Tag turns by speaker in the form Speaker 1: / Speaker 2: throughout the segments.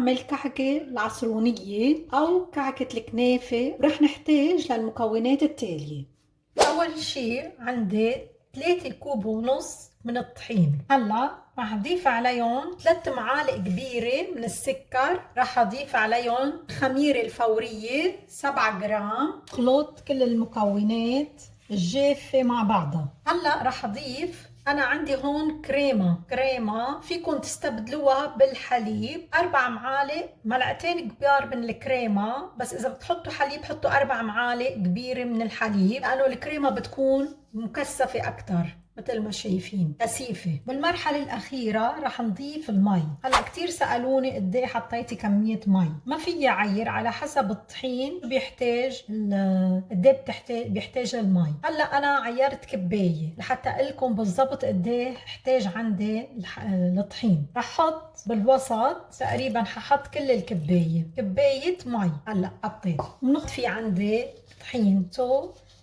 Speaker 1: نعمل كعكة العصرونية أو كعكة الكنافة. رح نحتاج للمكونات التالية. أول شي عندي 3 كوب ونص من الطحين. هلا رح أضيف عليهم 3 معالق كبيرة من السكر. رح أضيف عليهم الخميرة الفورية 7 جرام. خلط كل المكونات الجافة مع بعضها. هلا رح أضيف، أنا عندي هون كريمة فيكن تستبدلوها بالحليب. 4 معالق، معلقتين كبار من الكريمة، بس إذا بتحطوا حليب حطوا 4 معالق كبيرة من الحليب، لأنه الكريمة بتكون مكثفة أكتر مثل ما شايفين، كثيفة. بالمرحلة الأخيرة رح نضيف المي. هلا كتير سألوني قد ايه حطيتي كمية مي. ما في عير، على حسب الطحين بيحتاج قد ايه بيحتاج المي. هلا أنا عيرت كباية لحتى أقلكم بالضبط قد ايه احتاج عندي الطحين. رح حط بالوسط تقريبا، ححط كل الكباية، كباية مي. هلا حطيت في عندي طحين،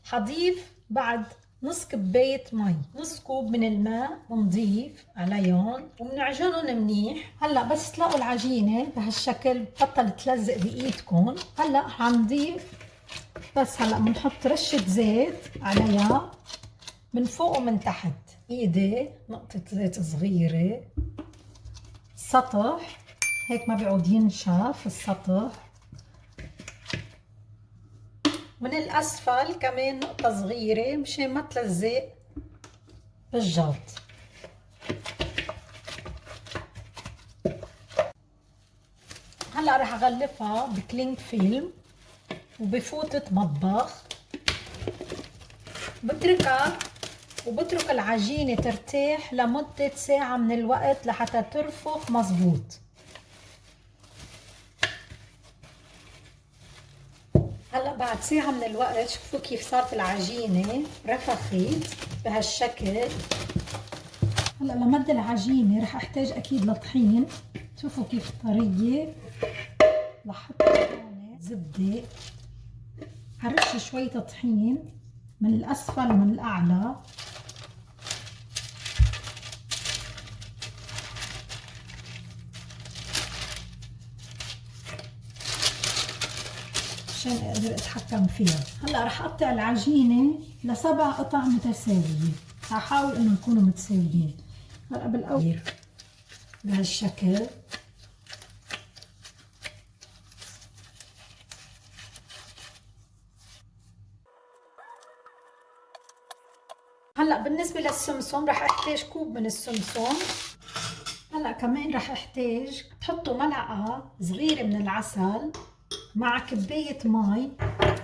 Speaker 1: حضيف بعد نص كباية مي، نص كوب من الماء بنضيف عليهم وبنعجنهم منيح. هلا بس تلاقوا العجينة بهالشكل بطل تلزق بايدكم. هلا حنضيف، بس هلا بنحط رشة زيت عليها من فوق ومن تحت. ايدي نقطة زيت صغيرة، سطح هيك ما بيعود ينشف السطح. من الأسفل كمان نقطة صغيرة مشان ما تلزق بالجلط. هلا رح اغلفها بكلينج فيلم وبفوطة مطبخ. وبترك العجينة ترتاح لمدة ساعة من الوقت لحتى ترفق مظبوط. هلا بعد ساعة من الوقت شوفوا كيف صارت العجينة، رفخت بهالشكل. هلا لمد العجينة رح احتاج اكيد لطحين. شوفوا كيف طرية. لحط هون زبدة، هرش شوية طحين من الاسفل ومن الاعلى. عشان اقدر اتحكم فيها. هلا رح اقطع العجينة ل7 قطع متساوية. هحاول انه يكونوا متساويين. هلا بالاول بهالشكل. هلا بالنسبة للسمسم رح احتاج كوب من السمسم. هلا كمان رح احتاج تحطوا ملعقة صغيرة من العسل مع كباية مي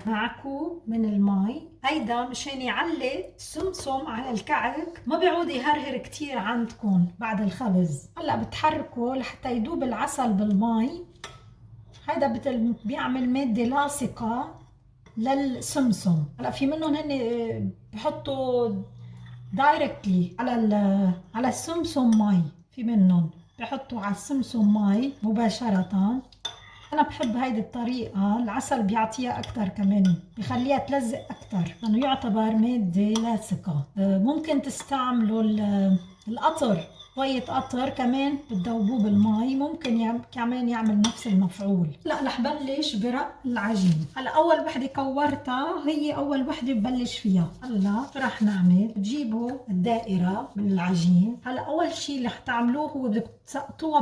Speaker 1: مع كوب من المي. هيدا مشان يعلق السمسم على الكعك، ما بيعود يهرهر كتير عندكم بعد الخبز. هلا بتحركه لحتى يدوب العسل بالمي. هيدا بيعمل مادة لاصقة للسمسم. هلا في منهم هن بحطوا دايركتلي على السمسم مي، في منهم بحطوا على السمسم مي مباشرة. أنا بحب هيدي الطريقة، العسل بيعطيها أكتر، كمان بخليها تلزق أكتر لأنه يعتبر مادة لاصقة. ممكن تستعملوا القطر، شوية قطر كمان بتذوبوه بالمي، ممكن كمان يعمل نفس المفعول. لا رح بلش برق العجين. هلا أول وحدة كورتها هي أول وحدة ببلش فيها. هلا شو رح نعمل؟ بتجيبوا الدائرة من العجين. هلا أول شي اللي رح تعملوه هو بدك تسقطوها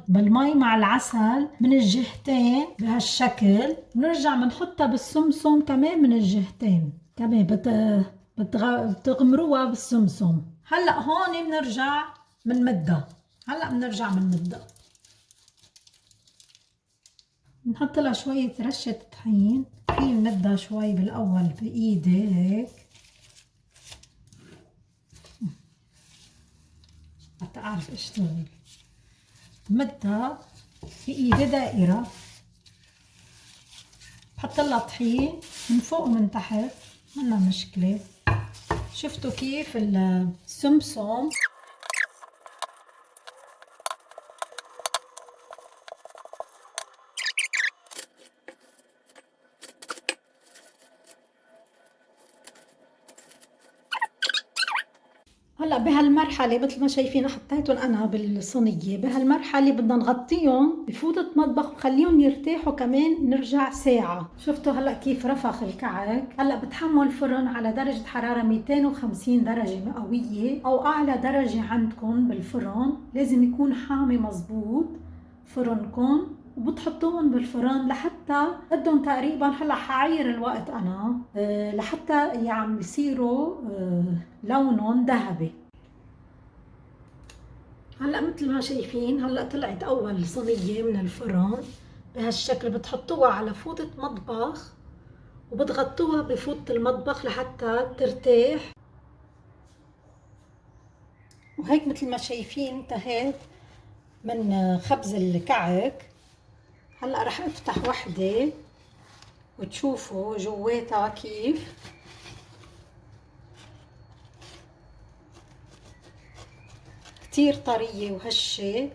Speaker 1: بالمي مع العسل من الجهتين بهالشكل. بنرجع بنحطها بالسمسم كمان من الجهتين، كمان بتغمروها بالسمسم. هلا هون بنرجع بنمدها. بنحط لها شوية رشة طحين. في بنمدها شوي بالأول بإيدي هيك حتى أعرف أشتغل. بمدها بإيدي دائرة، بحط لها طحين من فوق ومن تحت، منا مشكلة. شفتوا كيف السمسم هلا بهالمرحلة مثل ما شايفين حطيتهم أنا بالصينية. بهالمرحلة بدنا نغطيهم بفوطة مطبخ وخليهم يرتاحوا كمان نرجع ساعة. شفتوا هلا كيف رفخ الكعك؟ هلا بتحمل الفرن على درجة حرارة 250 درجة مئوية أو أعلى درجة عندكم بالفرن. لازم يكون حامي مزبوط فرنكم، وبتحطوهم بالفرن لحتى بدهم تقريبا، هلا حعير الوقت انا لحتى عم بيصيروا لونهم ذهبي. هلا مثل ما شايفين هلا طلعت اول صينية من الفرن بهالشكل. بتحطوها على فوطة مطبخ وبتغطوها بفوطة المطبخ لحتى ترتاح. وهيك مثل ما شايفين انتهيت من خبز الكعك. هلا رح افتح وحدة وتشوفوا جواتها كيف. كتير طرية وهشة.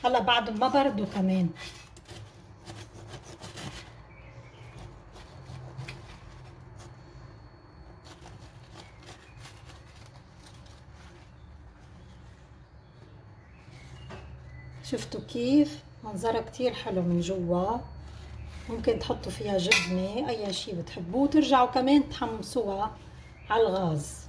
Speaker 1: هلا بعد ما بردوا كمان. شفتوا كيف منظرها كتير حلو من جوا. ممكن تحطوا فيها جبنة اي شي بتحبوه، ترجعوا كمان تحمصوها على الغاز.